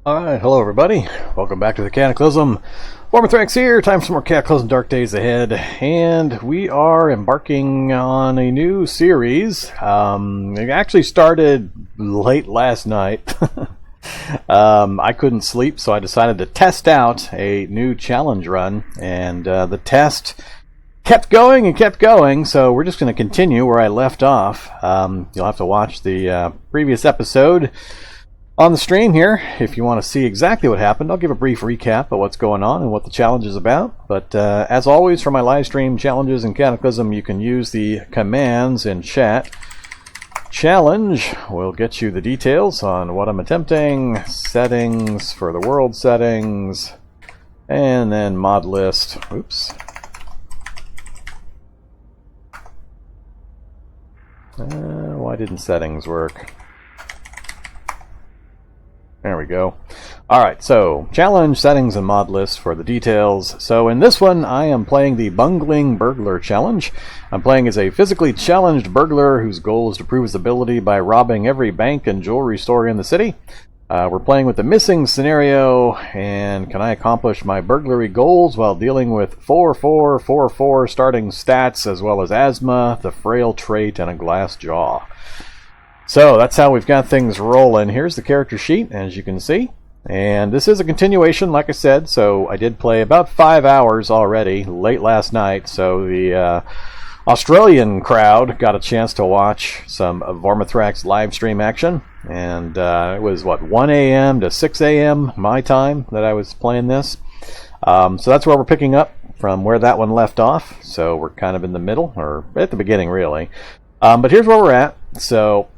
Alright, hello everybody. Welcome back to the Cataclysm. Vormithrax here. Time for some more Cataclysm Dark Days ahead. And we are embarking on a new series. It actually started late last night. I couldn't sleep, so I decided to test out a new challenge run. And the test kept going and kept going, so we're just going to continue where I left off. You'll have to watch the previous episode on the stream here if you want to see exactly what happened. I'll give a brief recap of what's going on and what the challenge is about. But as always, for my live stream challenges in Cataclysm, you can use the commands in chat. Challenge will get you the details on what I'm attempting, settings for the world settings, and then Modlist. Oops. Why didn't settings work? There we go. Alright, so challenge, settings, and mod list for the details. So in this one, I am playing the Bungling Burglar challenge. I'm playing as a physically challenged burglar whose goal is to prove his ability by robbing every bank and jewelry store in the city. We're playing with the missing scenario, and can I accomplish my burglary goals while dealing with 4-4-4-4 starting stats, as well as asthma, the frail trait, and a glass jaw. So that's how we've got things rolling. Here's the character sheet, as you can see. And this is a continuation, like I said, so I did play about 5 hours already, late last night. So the Australian crowd got a chance to watch some Vormithrax live stream action. And it was, 1 a.m. to 6 a.m. my time that I was playing this. So that's where we're picking up from where that one left off. So we're kind of in the middle, or at the beginning, really. But here's where we're at. So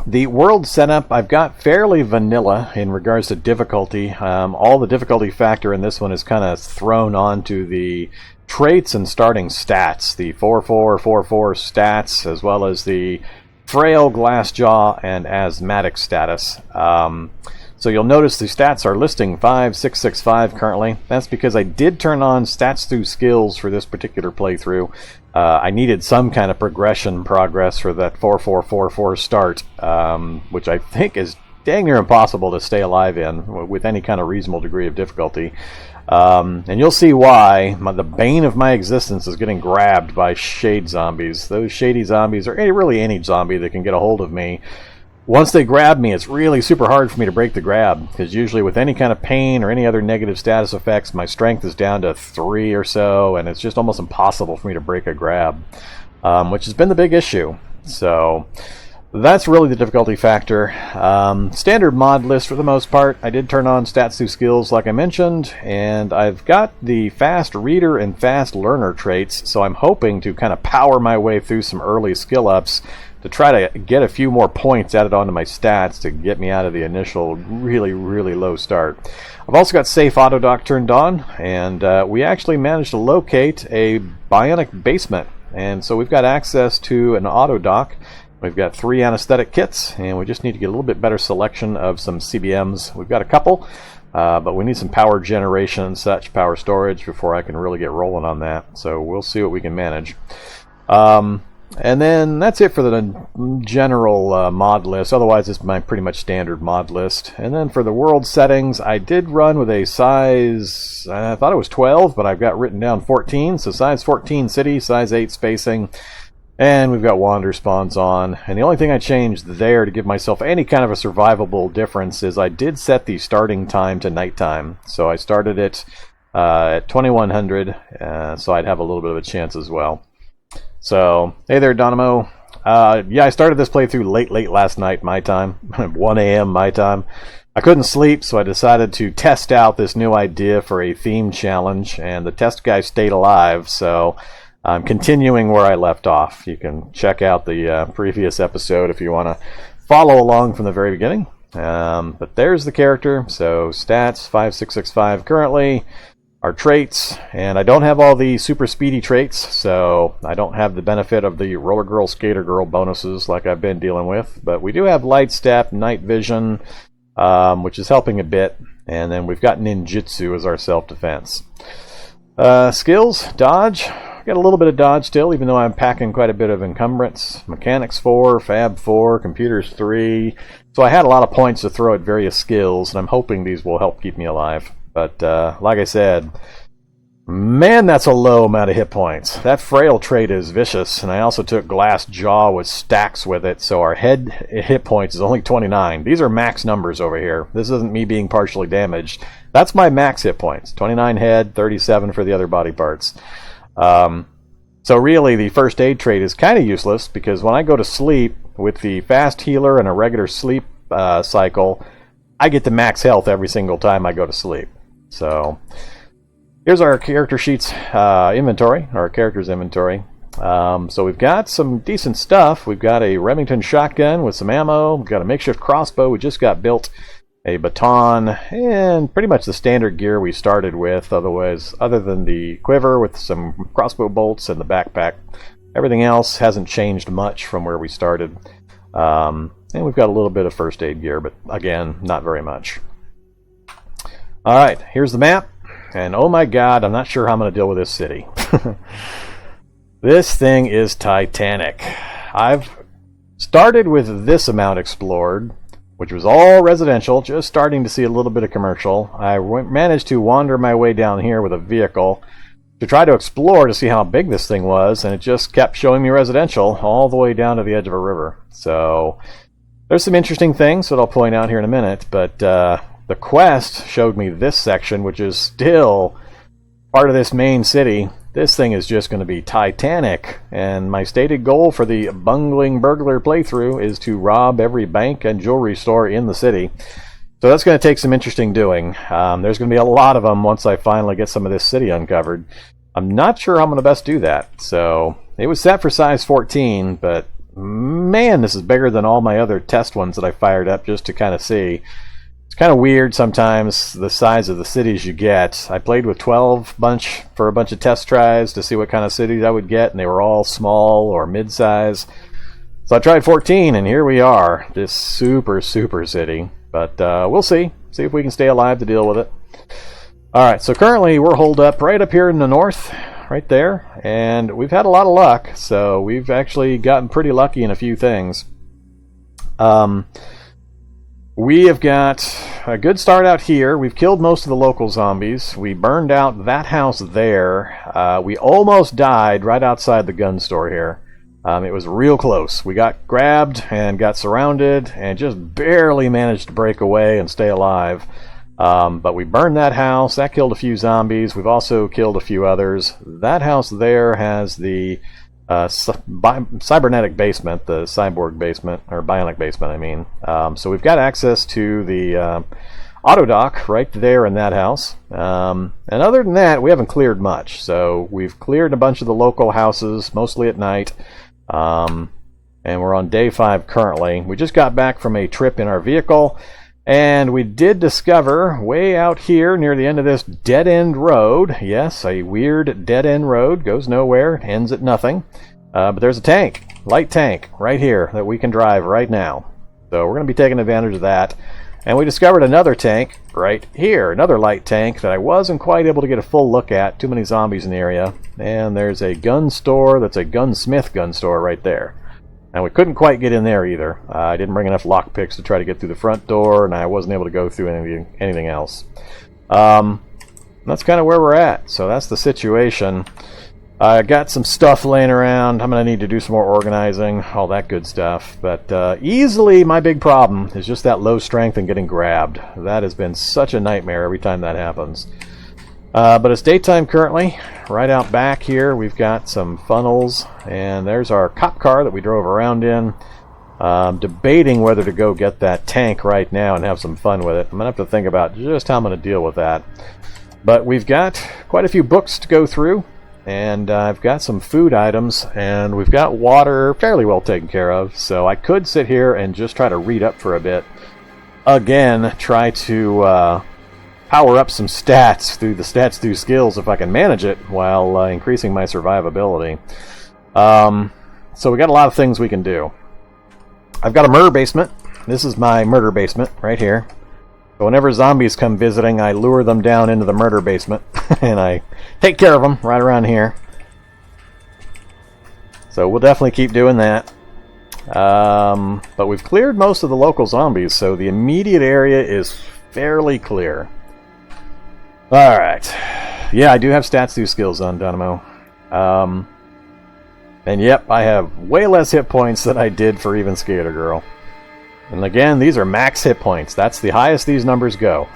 the world setup, I've got fairly vanilla in regards to difficulty. All the difficulty factor in this one is kind of thrown onto the traits and starting stats. The 4-4-4-4 stats, as well as the frail, glass jaw, and asthmatic status. So you'll notice the stats are listing 5-6-6-5 currently. That's because I did turn on stats through skills for this particular playthrough. I needed some kind of progress for that 4-4-4-4 start, which I think is dang near impossible to stay alive in with any kind of reasonable degree of difficulty. And you'll see why the bane of my existence is getting grabbed by shade zombies. Those shady zombies, or really any zombie that can get a hold of me, once they grab me, it's really super hard for me to break the grab, because usually with any kind of pain or any other negative status effects, my strength is down to 3 or so, and it's just almost impossible for me to break a grab, which has been the big issue. So that's really the difficulty factor. Standard mod list for the most part. I did turn on stats through skills like I mentioned, and I've got the fast reader and fast learner traits, so I'm hoping to kind of power my way through some early skill ups to try to get a few more points added onto my stats to get me out of the initial really, really low start. I've also got safe Autodoc turned on, and we actually managed to locate a Bionic basement. And so we've got access to an Autodoc. We've got 3 anesthetic kits, and we just need to get a little bit better selection of some CBMs. We've got a couple, but we need some power generation and such, power storage, before I can really get rolling on that. So we'll see what we can manage. And then that's it for the general mod list. Otherwise, it's my pretty much standard mod list. And then for the world settings, I did run with a size, I thought it was 12, but I've got written down 14. So size 14 city, size 8 spacing. And we've got wander spawns on. And the only thing I changed there to give myself any kind of a survivable difference is I did set the starting time to nighttime. So I started it at 2100, so I'd have a little bit of a chance as well. So, hey there, Donamo. Yeah, I started this playthrough late last night, my time. 1 a.m. my time. I couldn't sleep, so I decided to test out this new idea for a theme challenge, and the test guy stayed alive, so I'm continuing where I left off. You can check out the previous episode if you want to follow along from the very beginning. But there's the character. So, stats, 5-6-6-5 currently. Our traits, and I don't have all the super speedy traits, so I don't have the benefit of the roller girl, skater girl bonuses like I've been dealing with, but we do have light step, night vision, which is helping a bit, and then we've got ninjutsu as our self-defense. Skills, dodge, got got a little bit of dodge still, even though I'm packing quite a bit of encumbrance. Mechanics 4, Fab 4, Computers 3. So I had a lot of points to throw at various skills, and I'm hoping these will help keep me alive. But like I said, man, that's a low amount of hit points. That frail trait is vicious, and I also took Glass Jaw with stacks with it, so our head hit points is only 29. These are max numbers over here. This isn't me being partially damaged. That's my max hit points. 29 head, 37 for the other body parts. So really, the first aid trait is kind of useless, because when I go to sleep with the fast healer and a regular sleep cycle, I get to max health every single time I go to sleep. So here's our character sheets inventory, our character's inventory. So we've got some decent stuff. We've got a Remington shotgun with some ammo. We've got a makeshift crossbow we just got built, a baton, and pretty much the standard gear we started with. Otherwise, other than the quiver with some crossbow bolts and the backpack, everything else hasn't changed much from where we started. And we've got a little bit of first aid gear, but again, not very much. Alright, here's the map. And oh my god, I'm not sure how I'm going to deal with this city. This thing is titanic. I've started with this amount explored, which was all residential, just starting to see a little bit of commercial. I managed to wander my way down here with a vehicle to try to explore to see how big this thing was, and it just kept showing me residential all the way down to the edge of a river. So there's some interesting things that I'll point out here in a minute, but the quest showed me this section, which is still part of this main city. This thing is just going to be titanic, and my stated goal for the Bungling Burglar playthrough is to rob every bank and jewelry store in the city. So that's going to take some interesting doing. There's going to be a lot of them once I finally get some of this city uncovered. I'm not sure how I'm going to best do that. So it was set for size 14, but man, this is bigger than all my other test ones that I fired up just to kind of see. It's kind of weird sometimes, the size of the cities you get. I played with 12 for a bunch of test tries to see what kind of cities I would get, and they were all small or mid-size. So I tried 14, and here we are, this super city. But we'll see if we can stay alive to deal with it. Alright, so currently we're holed up right up here in the north, right there, and we've had a lot of luck, so we've actually gotten pretty lucky in a few things. We have got a good start out here. We've killed most of the local zombies. We burned out that house there. We almost died right outside the gun store here. It was real close. We got grabbed and got surrounded and just barely managed to break away and stay alive. But we burned that house. That killed a few zombies. We've also killed a few others. That house there has the cybernetic basement, the cyborg basement, or bionic basement, I mean. So we've got access to the Autodoc right there in that house. And other than that, we haven't cleared much. So we've cleared a bunch of the local houses, mostly at night. And we're on day 5 currently. We just got back from a trip in our vehicle, and we did discover way out here near the end of this dead-end road, yes, a weird dead-end road, goes nowhere, ends at nothing, but there's a tank, light tank, right here that we can drive right now. So we're going to be taking advantage of that. And we discovered another tank right here, another light tank that I wasn't quite able to get a full look at, too many zombies in the area. And there's a gun store that's a gunsmith gun store right there. And we couldn't quite get in there either. I didn't bring enough lockpicks to try to get through the front door, and I wasn't able to go through anything else. That's kind of where we're at. So that's the situation. I got some stuff laying around. I'm going to need to do some more organizing, all that good stuff. But easily my big problem is just that low strength and getting grabbed. That has been such a nightmare every time that happens. But it's daytime currently. Right out back here we've got some funnels, and there's our cop car that we drove around in. Debating whether to go get that tank right now and have some fun with it. I'm going to have to think about just how I'm going to deal with that. But we've got quite a few books to go through, and I've got some food items, and we've got water fairly well taken care of. So I could sit here and just try to read up for a bit. Again, try to power up some stats through the stats through skills if I can manage it while increasing my survivability. So we got a lot of things we can do. I've got a murder basement. This is my murder basement right here. So whenever zombies come visiting, I lure them down into the murder basement and I take care of them right around here. So we'll definitely keep doing that. But we've cleared most of the local zombies, so the immediate area is fairly clear. Alright. Yeah, I do have stats do skills on Dynamo. And yep, I have way less hit points than I did for even Skater Girl. And again, these are max hit points. That's the highest these numbers go.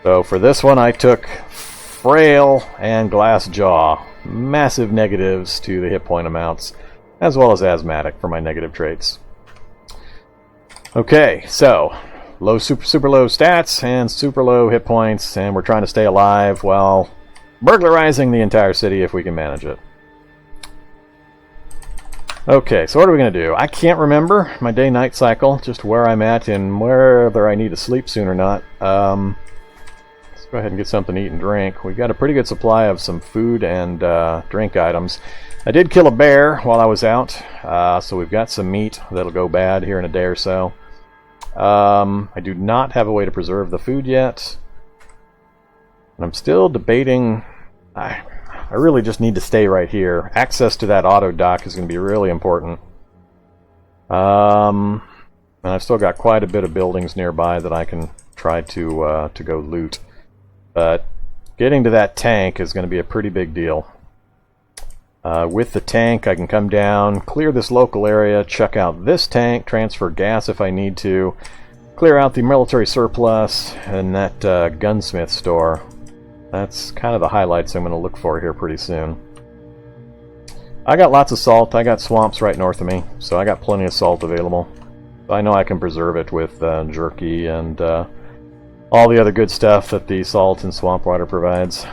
So for this one, I took Frail and Glass Jaw. Massive negatives to the hit point amounts, as well as Asthmatic for my negative traits. Okay, so super low stats and super low hit points, and we're trying to stay alive while burglarizing the entire city if we can manage it. Okay, so what are we going to do? I can't remember my day-night cycle, just where I'm at and whether I need to sleep soon or not. Let's go ahead and get something to eat and drink. We've got a pretty good supply of some food and drink items. I did kill a bear while I was out, so we've got some meat that'll go bad here in a day or so. I do not have a way to preserve the food yet. And I'm still debating... I really just need to stay right here. Access to that Autodoc is going to be really important. And I've still got quite a bit of buildings nearby that I can try to go loot. But getting to that tank is going to be a pretty big deal. With the tank, I can come down, clear this local area, check out this tank, transfer gas if I need to, clear out the military surplus, and that gunsmith store. That's kind of the highlights I'm going to look for here pretty soon. I got lots of salt. I got swamps right north of me, so I got plenty of salt available. I know I can preserve it with jerky and all the other good stuff that the salt and swamp water provides.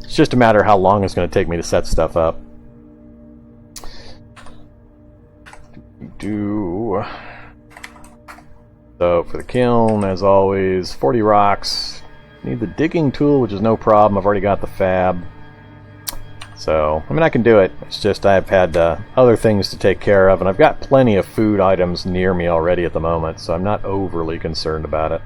It's just a matter of how long it's going to take me to set stuff up. So for the kiln, as always, 40 rocks. Need the digging tool, which is no problem. I've already got the fab. So, I mean, I can do it. It's just I've had other things to take care of, and I've got plenty of food items near me already at the moment, so I'm not overly concerned about it.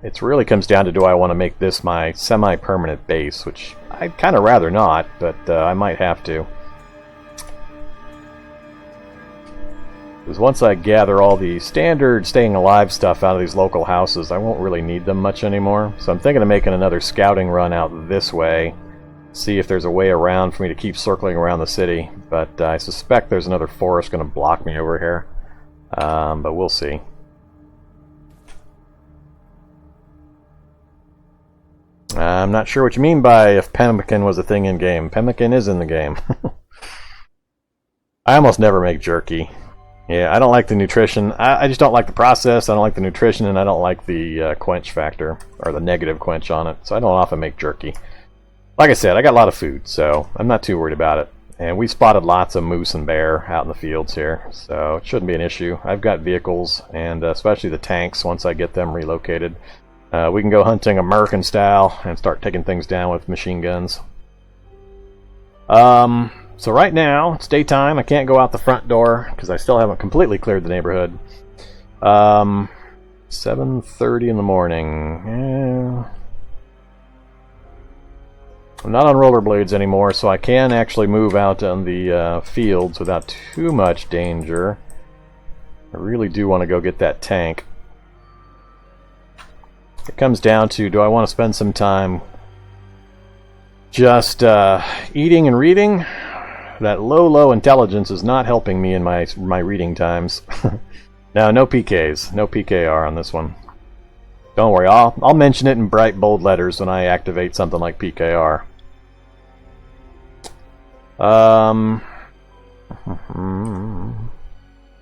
It really comes down to, do I want to make this my semi-permanent base, which I'd kind of rather not, but I might have to. Because once I gather all the standard staying alive stuff out of these local houses, I won't really need them much anymore. So I'm thinking of making another scouting run out this way, see if there's a way around for me to keep circling around the city. But I suspect there's another forest going to block me over here. But we'll see. I'm not sure what you mean by if pemmican was a thing in game. Pemmican is in the game. I almost never make jerky. Yeah, I don't like the nutrition. I just don't like the process, I don't like the nutrition, and I don't like the quench factor, or the negative quench on it, so I don't often make jerky. Like I said, I got a lot of food, so I'm not too worried about it. And we spotted lots of moose and bear out in the fields here, so it shouldn't be an issue. I've got vehicles, and especially the tanks, once I get them relocated. We can go hunting American style and start taking things down with machine guns. So right now, it's daytime. I can't go out the front door because I still haven't completely cleared the neighborhood. 7:30 in the morning. Yeah. I'm not on rollerblades anymore, so I can actually move out on the fields without too much danger. I really do want to go get that tank. It comes down to, do I want to spend some time just eating and reading? That low intelligence is not helping me in my reading times. No PKs. No PKR on this one. Don't worry, I'll mention it in bright, bold letters when I activate something like PKR.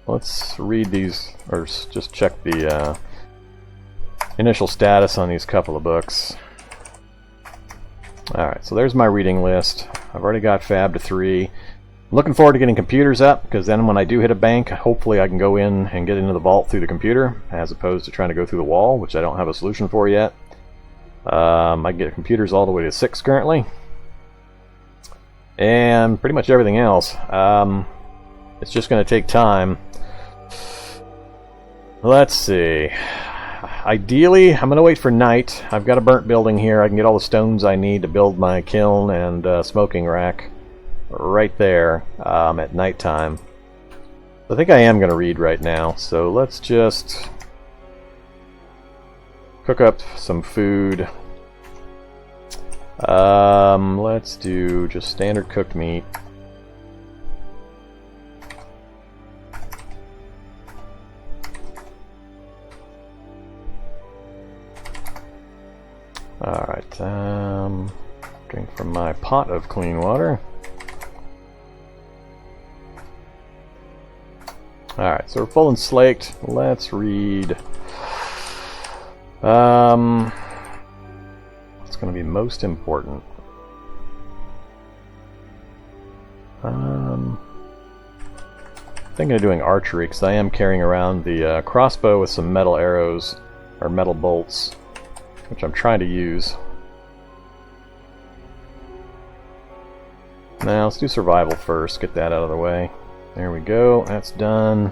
Let's read these, or just check the initial status on these couple of books. Alright, so there's my reading list. I've already got Fab to 3. I'm looking forward to getting computers up, because then when I do hit a bank, hopefully I can go in and get into the vault through the computer, as opposed to trying to go through the wall, which I don't have a solution for yet. I can get computers all the way to 6 currently. And pretty much everything else. It's just going to take time. Let's see. ideally, I'm going to wait for night. I've got a burnt building here. I can get all the stones I need to build my kiln and smoking rack right there at nighttime. I think I am going to read right now, so let's just cook up some food. Let's do just standard cooked meat. Alright, drink from my pot of clean water. Alright, so we're full and slaked. Let's read. What's going to be most important? Thinking of doing archery because I am carrying around the crossbow with some metal arrows or metal bolts, which I'm trying to use. Now let's do survival first, get that out of the way. There we go, that's done.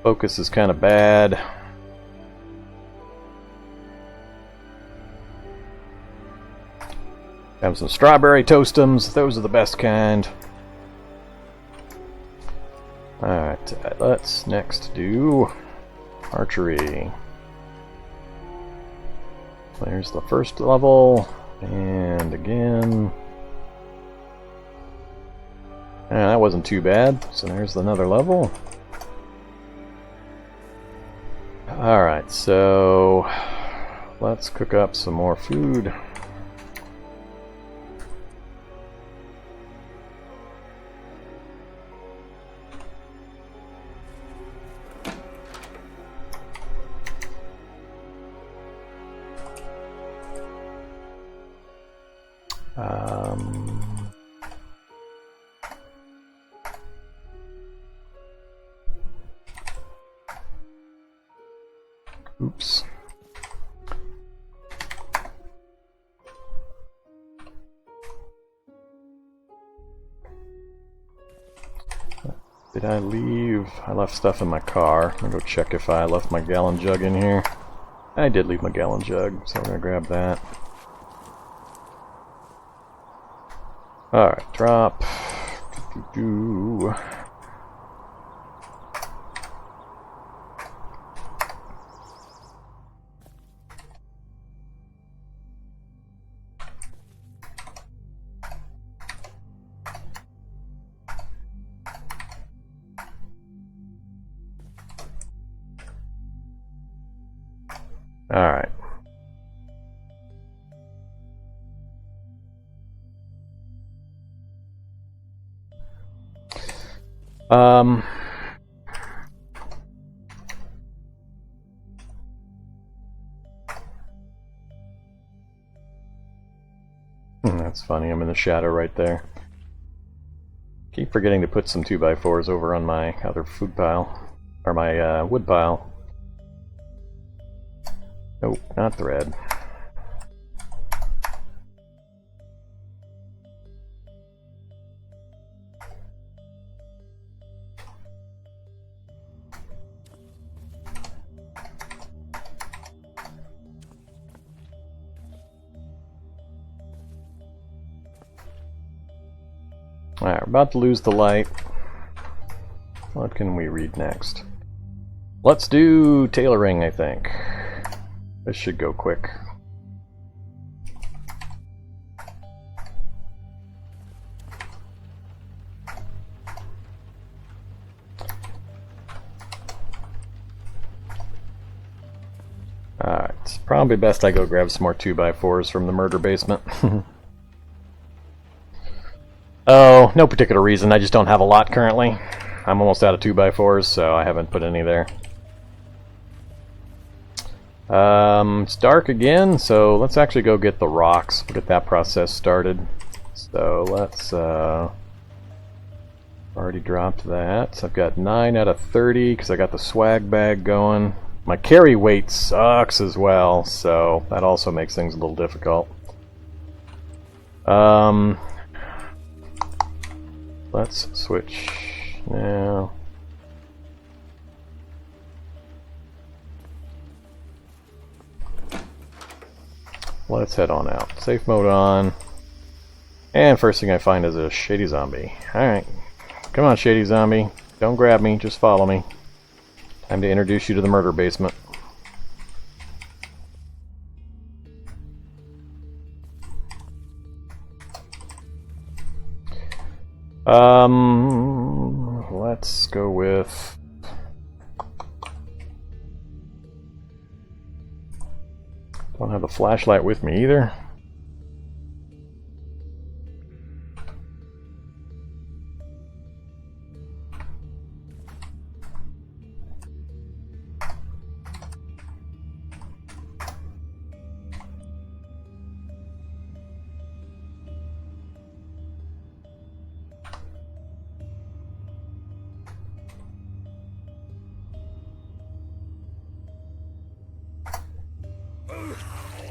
Focus is kind of bad. Have some strawberry toastums, those are the best kind. Alright, let's next do archery. There's the first level, and again. That wasn't too bad, so there's another level. Alright, so let's cook up some more food. Oops. Did I leave? I left stuff in my car. I'm gonna go check if I left my gallon jug in here. I did leave my gallon jug, so I'm gonna grab that. Alright, drop. Alright. That's funny, I'm in the shadow right there. Keep forgetting to put some 2x4s over on my other food pile, or my wood pile. Nope, not thread. Alright, we're about to lose the light. What can we read next? Let's do tailoring, I think. This should go quick. Alright, it's probably best I go grab some more 2x4s from the murder basement. Oh, no particular reason, I just don't have a lot currently. I'm almost out of 2x4s, so I haven't put any there. It's dark again, so let's actually go get the rocks. We'll get that process started. So let's, already dropped that. So I've got 9 out of 30 because I got the swag bag going. My carry weight sucks as well, so that also makes things a little difficult. Let's switch now. let's head on out. Safe mode on. And first thing I find is a shady zombie. Alright. Come on, shady zombie. Don't grab me, just follow me. Time to introduce you to the murder basement. Let's go with... Don't have the flashlight with me either.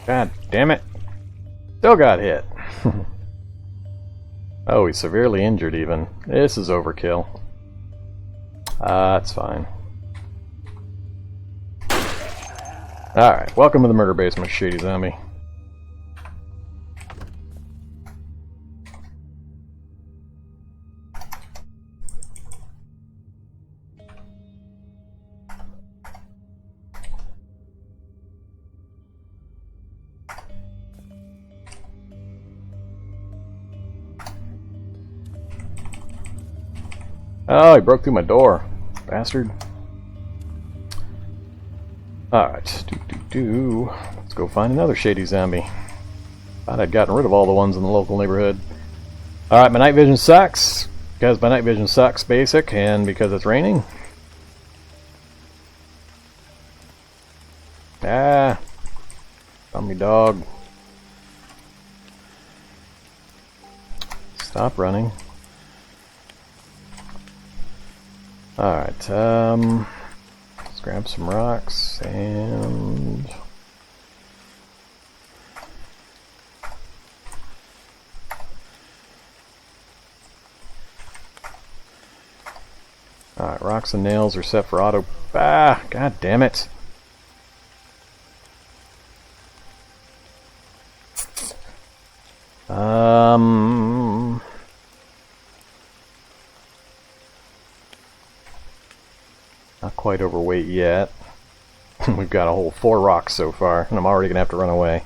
God damn it. Still got hit. Oh, he's severely injured even. This is overkill. That's fine. Alright, welcome to the murder basement, shady zombie. Oh, he broke through my door. Bastard. Alright. Let's go find another shady zombie. Thought I'd gotten rid of all the ones in the local neighborhood. Alright, my night vision sucks. Because my night vision sucks, basic, and because it's raining. Ah. Dummy dog. Stop running. Alright, let's grab some rocks and... Alright, rocks and nails are set for auto... Ah, god damn it! Not quite overweight yet. We've got a whole 4 rocks so far, and I'm already gonna have to run away.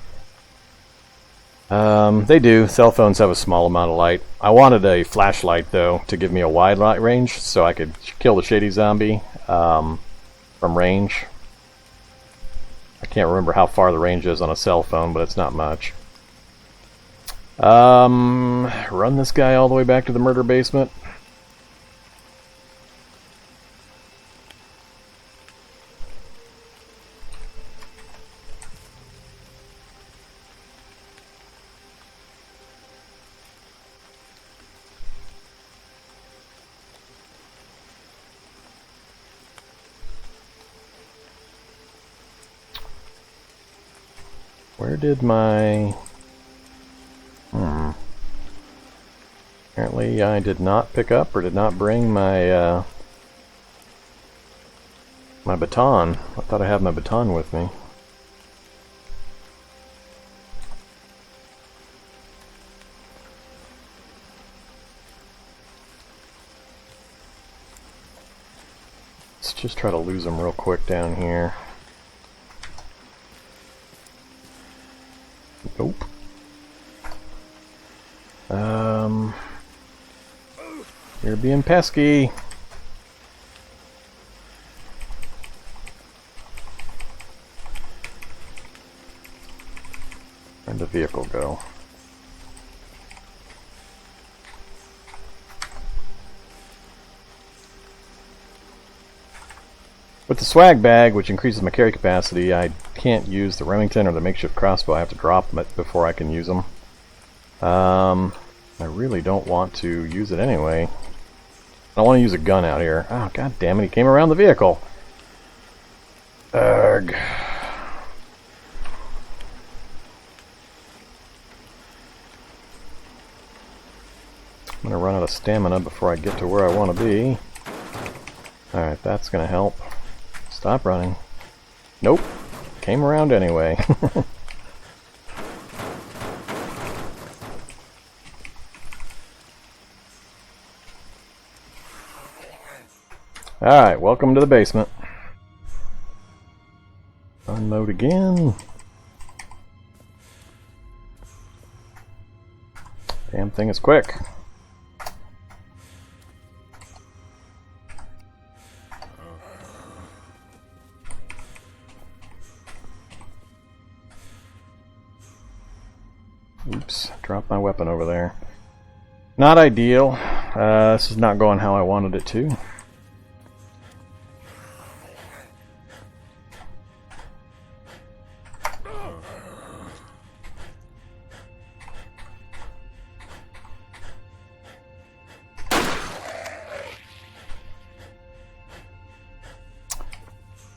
They do. Cell phones have a small amount of light. I wanted a flashlight, though, to give me a wide light range, so I could kill the shady zombie from range. I can't remember how far the range is on a cell phone, but it's not much. Run this guy all the way back to the murder basement. Where did my... Apparently I did not pick up or did not bring my my baton. I thought I had my baton with me. Let's just try to lose him real quick down here. Nope. You're being pesky. Where'd the vehicle go? With the swag bag, which increases my carry capacity, I can't use the Remington or the makeshift crossbow. I have to drop them before I can use them. I really don't want to use it anyway. I don't want to use a gun out here. Oh, god damn it, he came around the vehicle. Ugh. I'm gonna run out of stamina before I get to where I want to be. Alright, that's gonna help. Stop running. Nope. Came around anyway. Alright, welcome to the basement. Unload again. Damn thing is quick. Oops, dropped my weapon over there. Not ideal. This is not going how I wanted it to.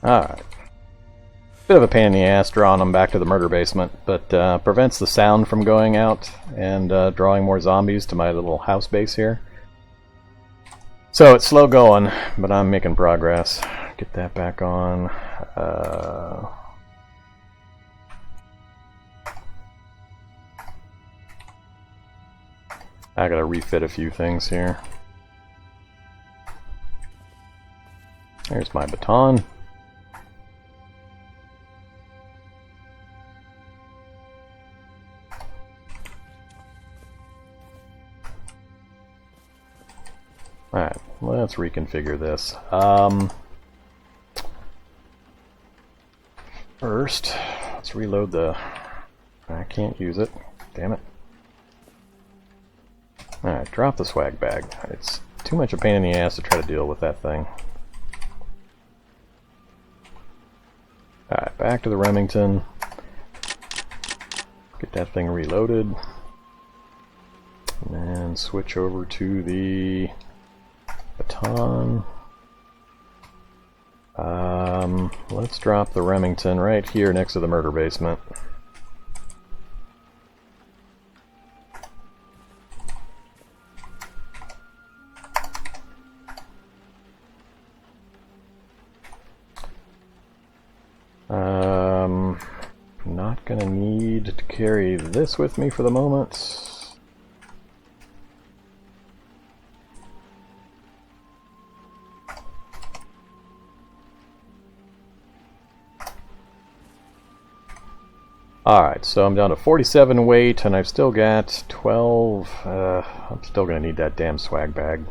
Alright. Bit of a pain in the ass drawing them back to the murder basement, but prevents the sound from going out and drawing more zombies to my little house base here. So it's slow going, but I'm making progress. Get that back on. I gotta refit a few things here. There's my baton. Alright, let's reconfigure this. First, let's reload the... I can't use it. Damn it. Alright, drop the swag bag. It's too much a pain in the ass to try to deal with that thing. Alright, back to the Remington. Get that thing reloaded. And switch over to the baton. Let's drop the Remington right here next to the murder basement. Not gonna need to carry this with me for the moment. Alright, so I'm down to 47 weight, and I've still got 12... I'm still gonna need that damn swag bag.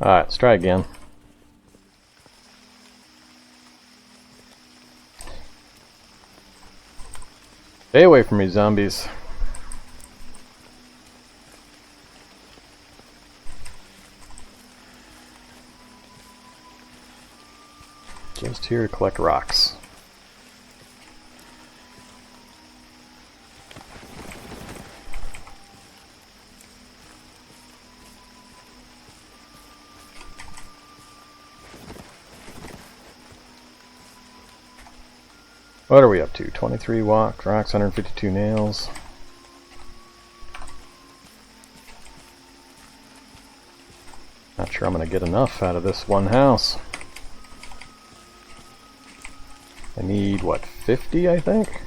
Alright, let's try again. Stay away from me, zombies. Just here to collect rocks. What are we up to? 23 rocks, 152 nails. Not sure I'm going to get enough out of this one house. I need, what, 50, I think?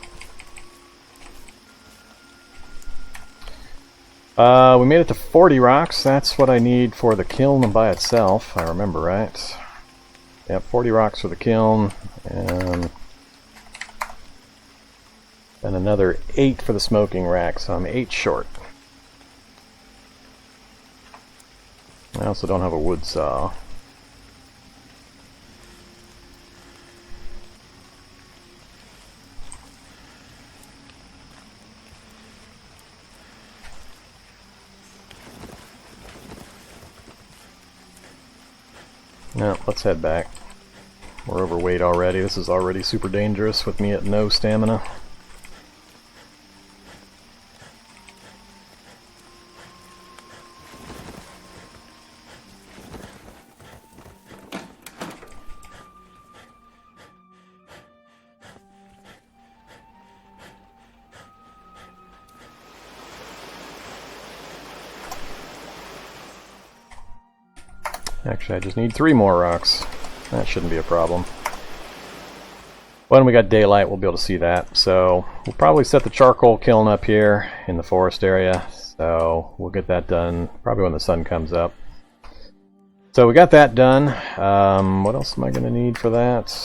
We made it to 40 rocks. That's what I need for the kiln by itself, if I remember right. Yep, 40 rocks for the kiln, and another 8 for the smoking rack, so I'm 8 short. I also don't have a wood saw. No, let's head back. We're overweight already. This is already super dangerous with me at no stamina. Actually, I just need 3 more rocks. That shouldn't be a problem. When we got daylight, we'll be able to see that. So we'll probably set the charcoal kiln up here in the forest area. So we'll get that done probably when the sun comes up. So we got that done. What else am I going to need for that?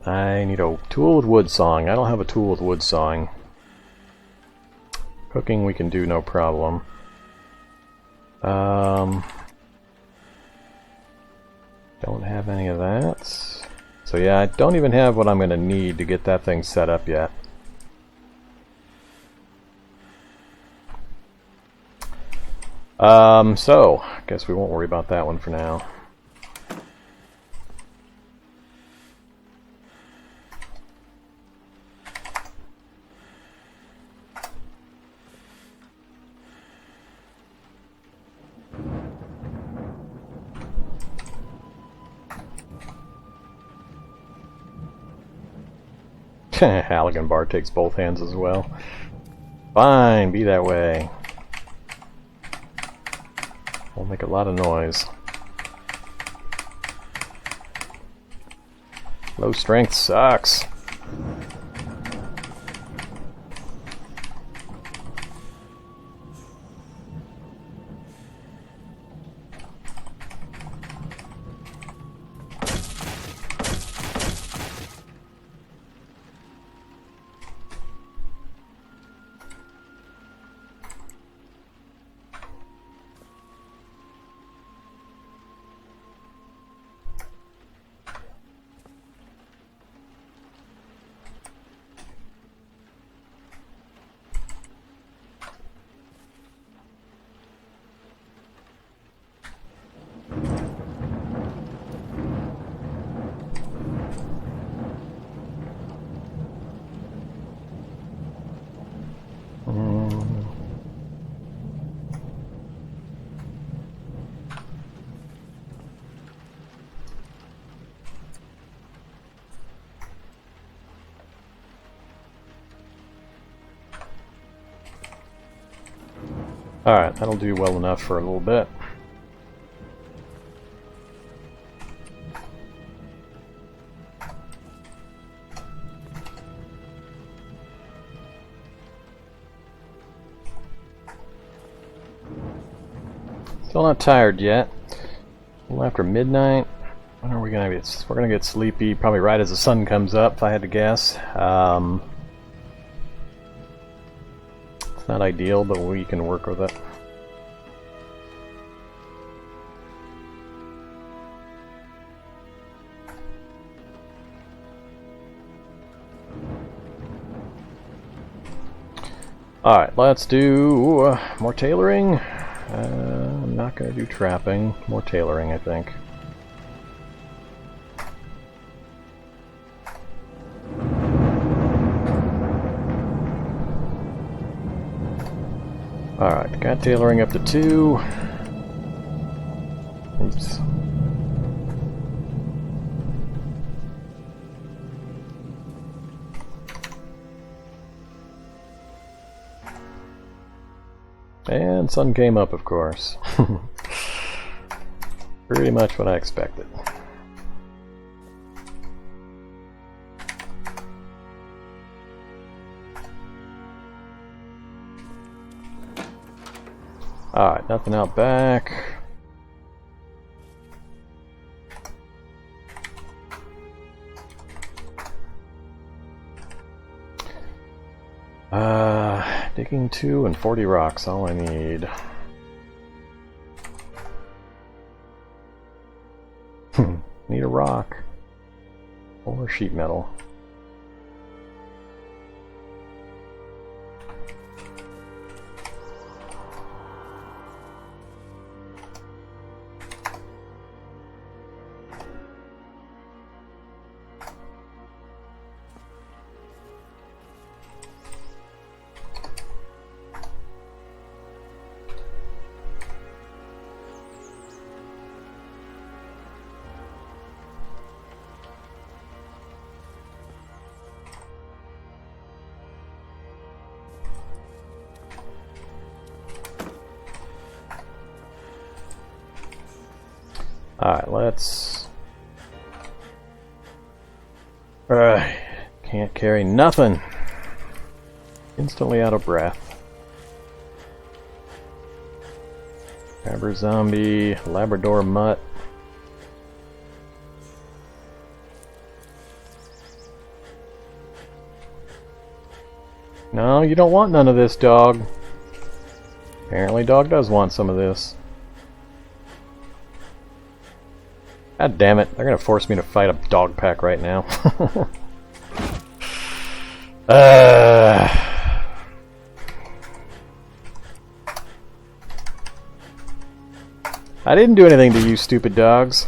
I need a tool with wood sawing. I don't have a tool with wood sawing. Cooking we can do no problem. Don't have any of that. So yeah, I don't even have what I'm going to need to get that thing set up yet. So I guess we won't worry about that one for now. Halligan bar takes both hands as well. Fine, be that way. We'll make a lot of noise. Low strength sucks. Alright, that'll do well enough for a little bit. Still not tired yet. A little after midnight. When are we gonna get? We're gonna get sleepy probably right as the sun comes up, if I had to guess. It's not ideal, but we can work with it. Alright, let's do more tailoring. I'm not going to do trapping. More tailoring, I think. Alright, got tailoring up to 2. Oops. And sun came up, of course. Pretty much what I expected. Alright, nothing out back. Digging 2 and 40 rocks, all I need. Need a rock. Or sheet metal. Alright, let's... can't carry nothing. Instantly out of breath. Grabber zombie, Labrador mutt. No, you don't want none of this, dog. Apparently dog does want some of this. God damn it, they're gonna force me to fight a dog pack right now. I didn't do anything to you, stupid dogs.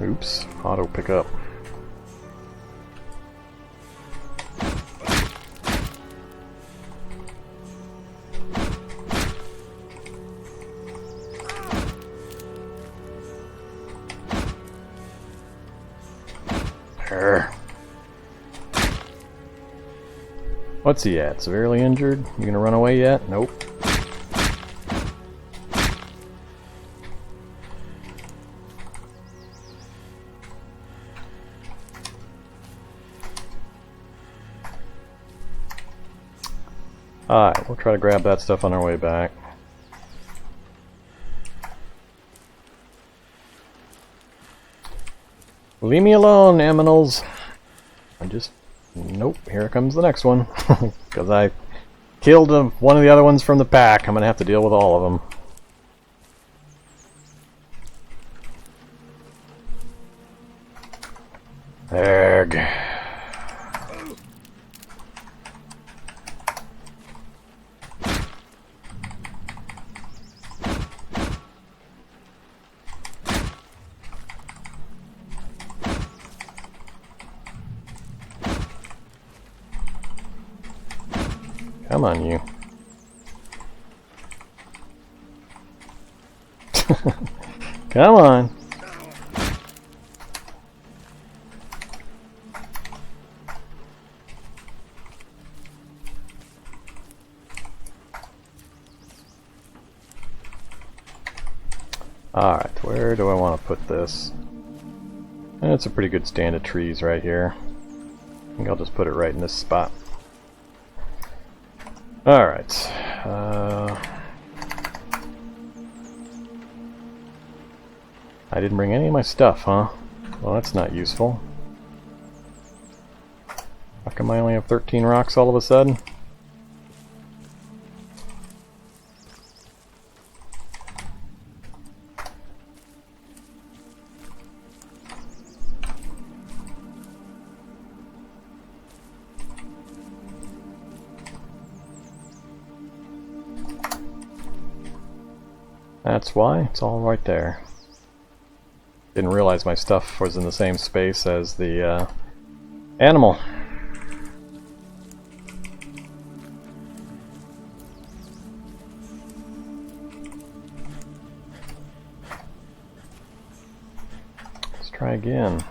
Oops, auto pickup. What's he at? Severely injured? You gonna run away yet? Nope. Alright, we'll try to grab that stuff on our way back. Leave me alone, aminals. Nope, here comes the next one. Because I killed one of the other ones from the pack. I'm gonna have to deal with all of them. Erg. Come on, you. Come on. Alright, where do I want to put this? It's a pretty good stand of trees right here. I think I'll just put it right in this spot. Alright. I didn't bring any of my stuff, huh? Well, that's not useful. How come I only have 13 rocks all of a sudden? That's why, it's all right there. Didn't realize my stuff was in the same space as the animal. Let's try again.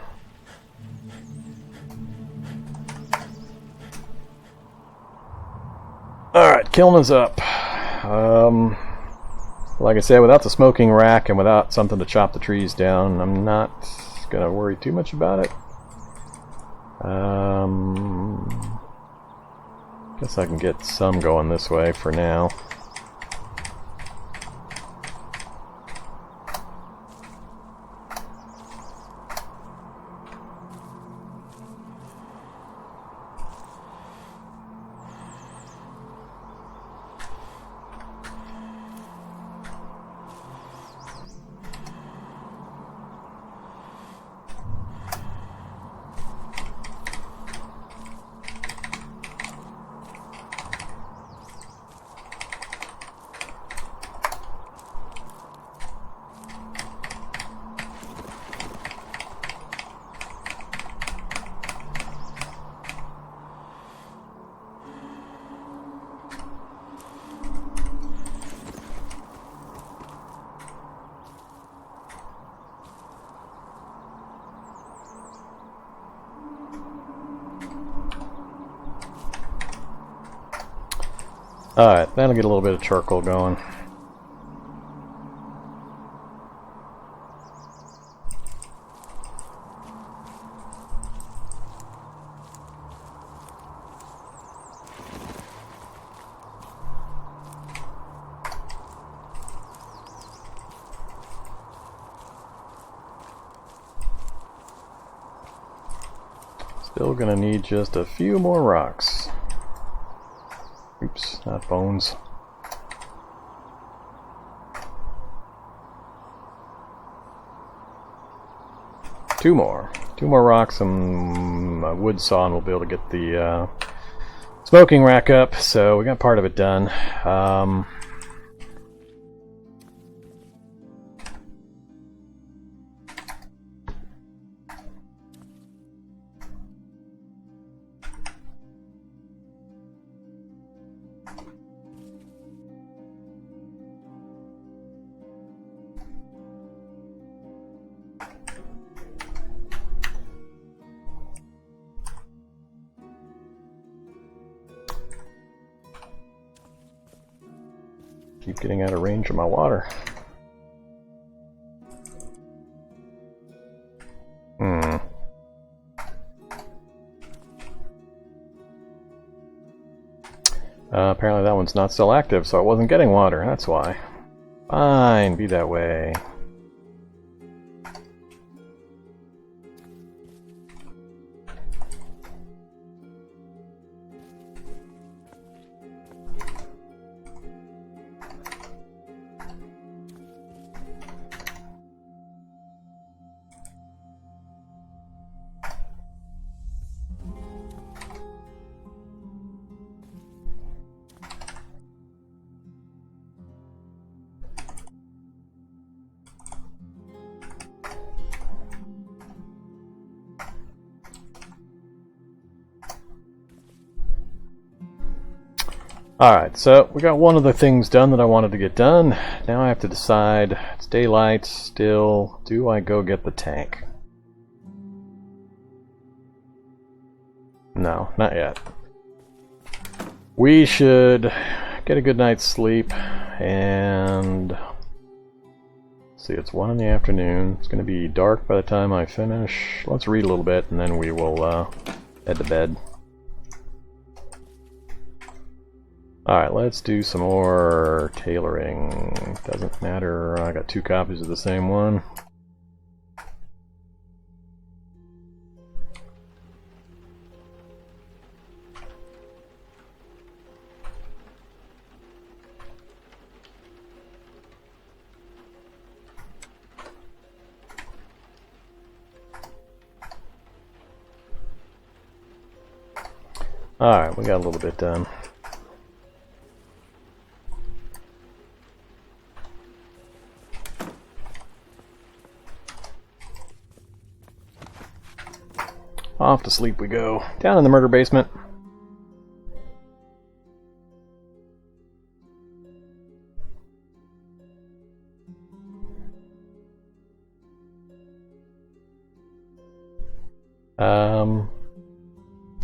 Alright, killing is up. Like I said, without the smoking rack and without something to chop the trees down, I'm not gonna worry too much about it. Guess I can get some going this way for now. Alright, that'll get a little bit of charcoal going. Still gonna need just a few more rocks. Oops, not bones. Two more rocks and a wood saw, and we'll be able to get the smoking rack up. So we got part of it done. Keep getting out of range of my water. Apparently that one's not still active, so I wasn't getting water, that's why. Fine, be that way. Alright, so we got one of the things done that I wanted to get done. Now I have to decide, it's daylight still, do I go get the tank? No, not yet. We should get a good night's sleep, and see, it's 1 in the afternoon. It's going to be dark by the time I finish. Let's read a little bit, and then we will head to bed. Alright, let's do some more tailoring. Doesn't matter, I got 2 copies of the same one. Alright, we got a little bit done. Off to sleep we go. Down in the murder basement.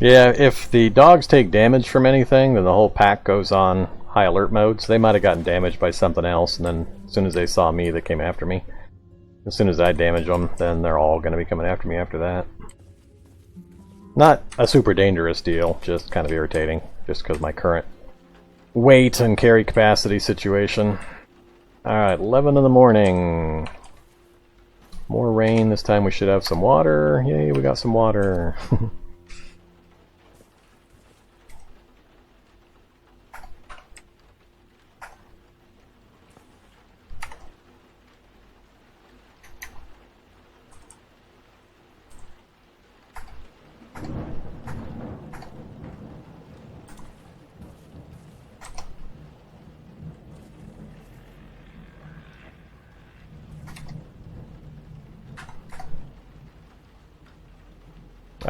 Yeah, if the dogs take damage from anything, then the whole pack goes on high alert mode. So they might have gotten damaged by something else, and then as soon as they saw me, they came after me. As soon as I damage them, then they're all going to be coming after me after that. Not a super dangerous deal, just kind of irritating, just because of my current weight and carry capacity situation. Alright, 11 in the morning. More rain, this time we should have some water. Yay, we got some water.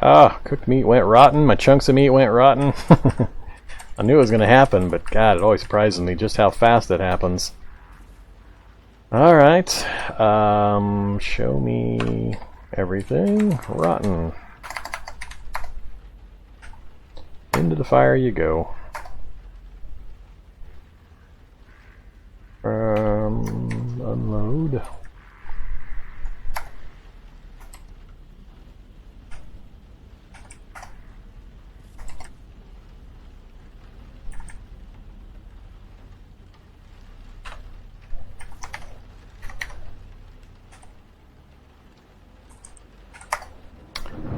Ah, cooked meat went rotten. My chunks of meat went rotten. I knew it was going to happen, but God, it always surprises me just how fast it happens. Alright. Show me everything. Rotten. Into the fire you go. food.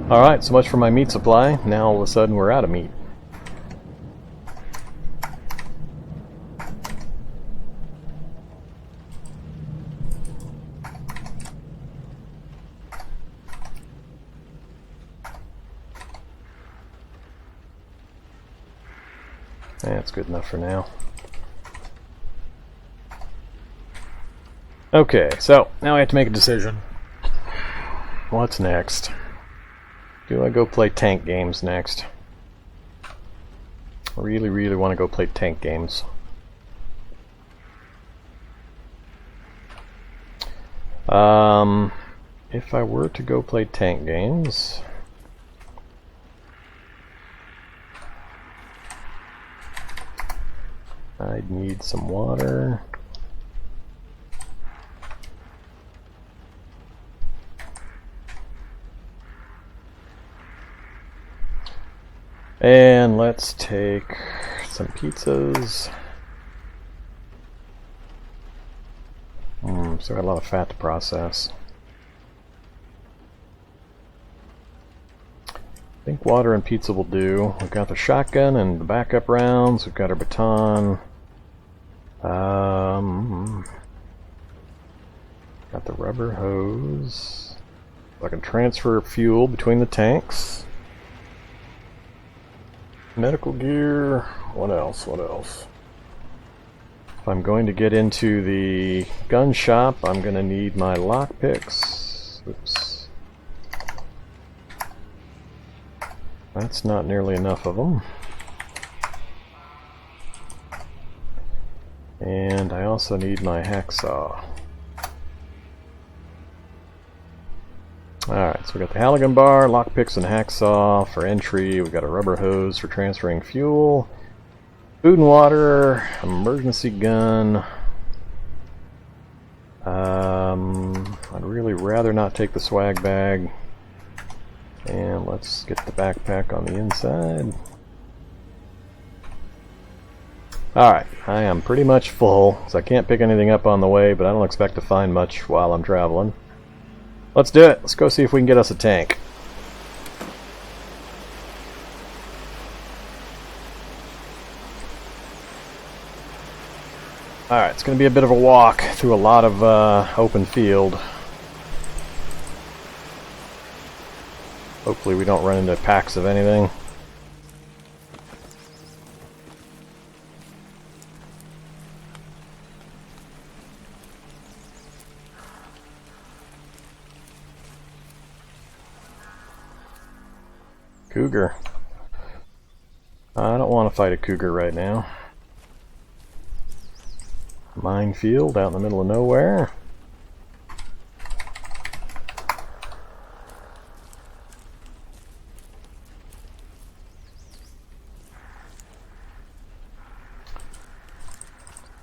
Alright, so much for my meat supply. Now all of a sudden we're out of meat. That's good enough for now. Okay, so now I have to make a decision. What's next? Do I go play tank games next? I really, really want to go play tank games. If I were to go play tank games, I'd need some water. And let's take some pizzas. Still got a lot of fat to process. I think water and pizza will do. We've got the shotgun and the backup rounds. We've got our baton. Got the rubber hose. I can transfer fuel between the tanks. Medical gear. What else? What else? If I'm going to get into the gun shop, I'm going to need my lockpicks. Oops. That's not nearly enough of them. And I also need my hacksaw. Alright, so we got the Halligan bar, lockpicks, and hacksaw for entry. We've got a rubber hose for transferring fuel. Food and water, emergency gun. I'd really rather not take the swag bag. And let's get the backpack on the inside. Alright, I am pretty much full, so I can't pick anything up on the way, but I don't expect to find much while I'm traveling. Let's do it. Let's go see if we can get us a tank. Alright, it's going to be a bit of a walk through a lot of open field. Hopefully we don't run into packs of anything. Cougar. I don't want to fight a cougar right now. Minefield out in the middle of nowhere.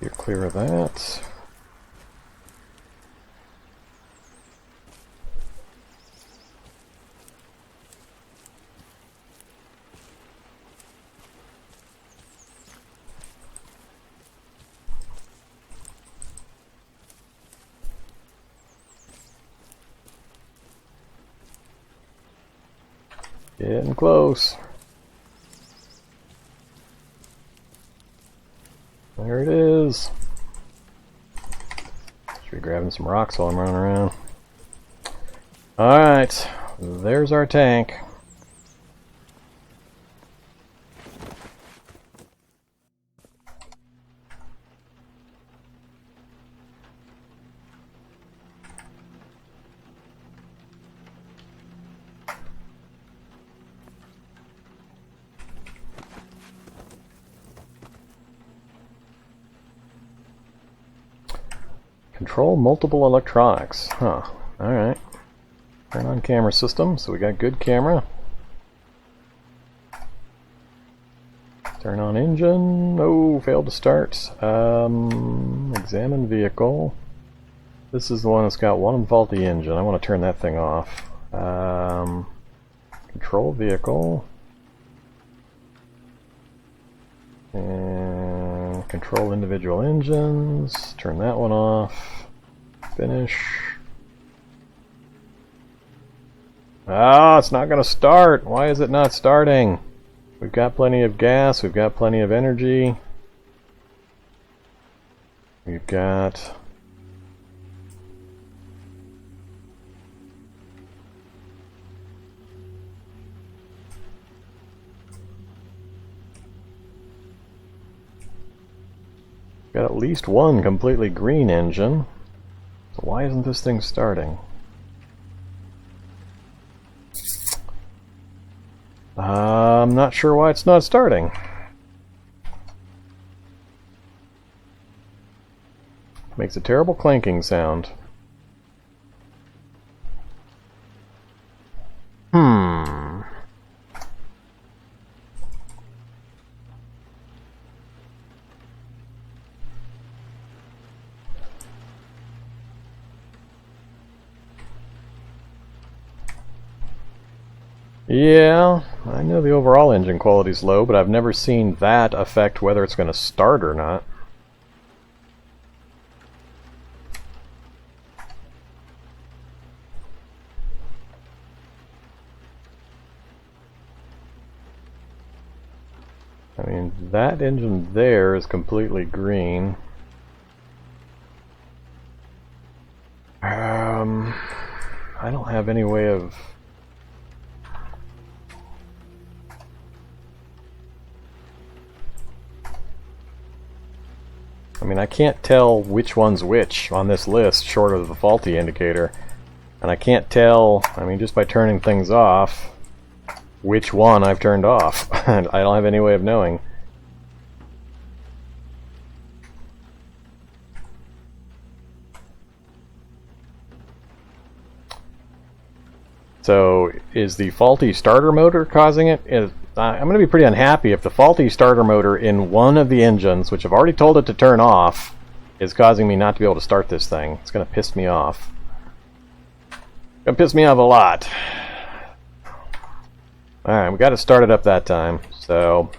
You're clear of that. Getting close. There it is. Should be grabbing some rocks while I'm running around. Alright, there's our tank. Control multiple electronics. Huh. Alright. Turn on camera system, so we got good camera. Turn on engine. Oh, failed to start. Examine vehicle. This is the one that's got one faulty engine. I want to turn that thing off. Control vehicle. And control individual engines. Turn that one off. Finish. Ah, it's not going to start. Why is it not starting? We've got plenty of gas. We've got plenty of energy. We've got... got at least one completely green engine. So why isn't this thing starting? I'm not sure why it's not starting. Makes a terrible clanking sound. Yeah, I know the overall engine quality is low, but I've never seen that affect whether it's going to start or not. I mean, that engine there is completely green. I don't have any way of... I mean, I can't tell which one's which on this list, short of the faulty indicator. And I can't tell, I mean, just by turning things off, which one I've turned off. I don't have any way of knowing. So, is the faulty starter motor causing it? I'm going to be pretty unhappy if the faulty starter motor in one of the engines, which I've already told it to turn off, is causing me not to be able to start this thing. It's going to piss me off. It's going to piss me off a lot. Alright, we got to start it up that time. So,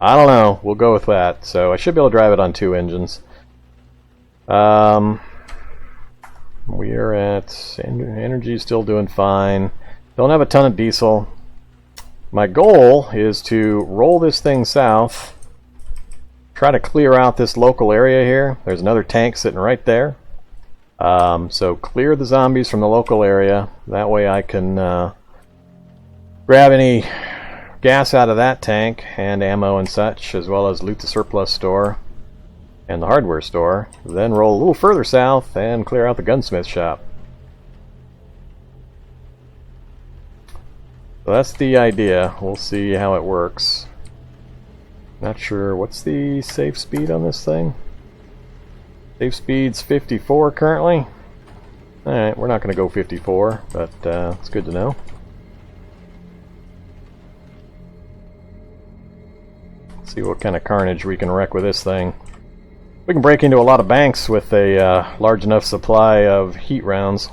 I don't know. We'll go with that. So, I should be able to drive it on 2 engines. We are at... energy still doing fine. Don't have a ton of diesel. My goal is to roll this thing south, try to clear out this local area here. There's another tank sitting right there. So clear the zombies from the local area. That way I can grab any gas out of that tank and ammo and such, as well as loot the surplus store and the hardware store. Then roll a little further south and clear out the gunsmith shop. So that's the idea. We'll see how it works. Not sure. What's the safe speed on this thing? Safe speed's 54 currently. Alright, we're not going to go 54, but it's good to know. Let's see what kind of carnage we can wreak with this thing. We can break into a lot of banks with a large enough supply of heat rounds.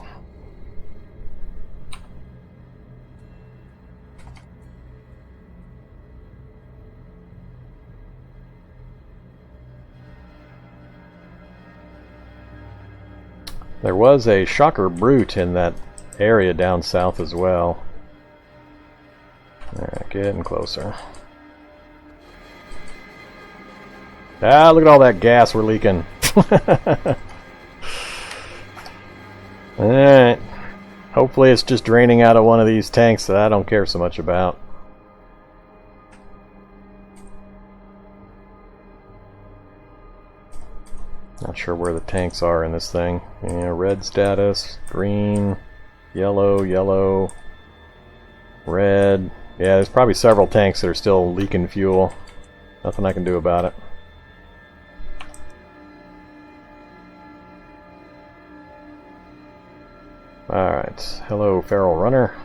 There was a shocker brute in that area down south as well. Alright, getting closer. Ah, look at all that gas we're leaking. Alright. Hopefully it's just draining out of one of these tanks that I don't care so much about. Not sure where the tanks are in this thing. Yeah, red status, green, yellow, yellow, red. Yeah, there's probably several tanks that are still leaking fuel. Nothing I can do about it. Alright, hello feral runner.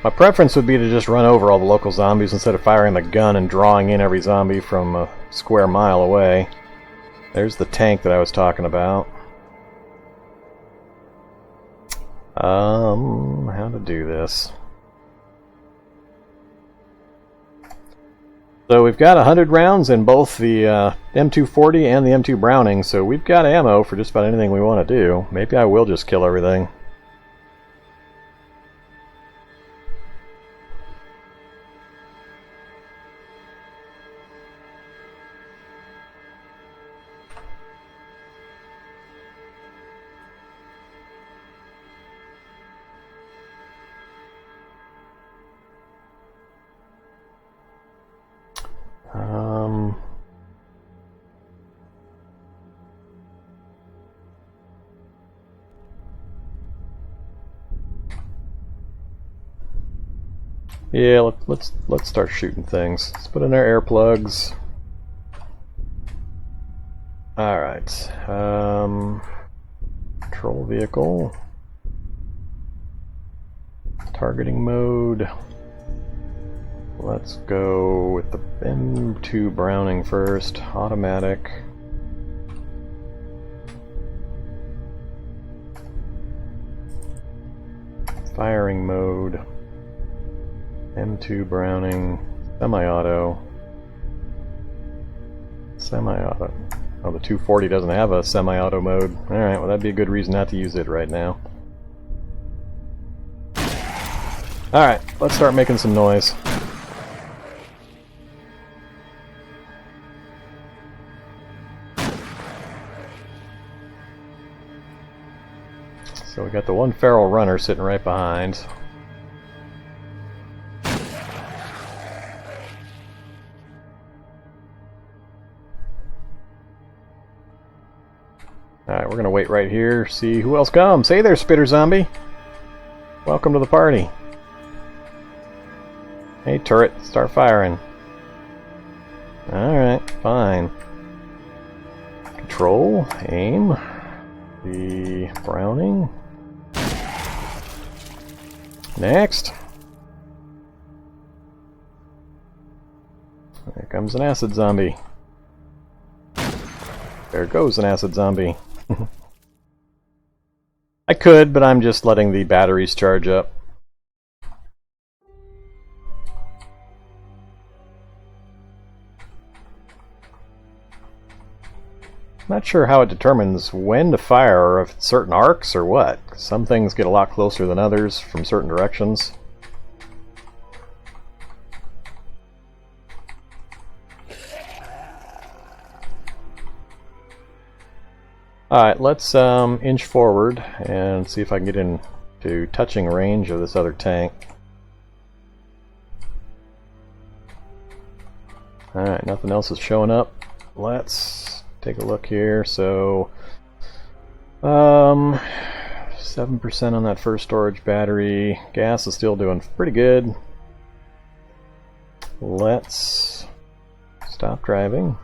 My preference would be to just run over all the local zombies instead of firing the gun and drawing in every zombie from a square mile away. There's the tank that I was talking about. How to do this. So we've got 100 rounds in both the M240 and the M2 Browning, so we've got ammo for just about anything we want to do. Maybe I will just kill everything. Yeah, let's start shooting things. Let's put in our air plugs. All right. Control vehicle. Targeting mode. Let's go with the M2 Browning first. Automatic. Firing mode. M2 Browning. Semi-auto. Semi-auto. Oh, the 240 doesn't have a semi-auto mode. Alright, well that'd be a good reason not to use it right now. Alright, let's start making some noise. So we got the one feral runner sitting right behind. Alright, we're gonna wait right here, see who else comes. Hey there, Spitter Zombie! Welcome to the party. Hey, turret, start firing. Alright, fine. Control, aim. The Browning. Next. There comes an acid zombie. There goes an acid zombie. I could, but I'm just letting the batteries charge up. Not sure how it determines when to fire, or if it's certain arcs or what. Some things get a lot closer than others from certain directions. Alright, let's inch forward and see if I can get into touching range of this other tank. Alright, nothing else is showing up. Let's take a look here. So 7% on that first storage battery. Gas is still doing pretty good. Let's stop driving.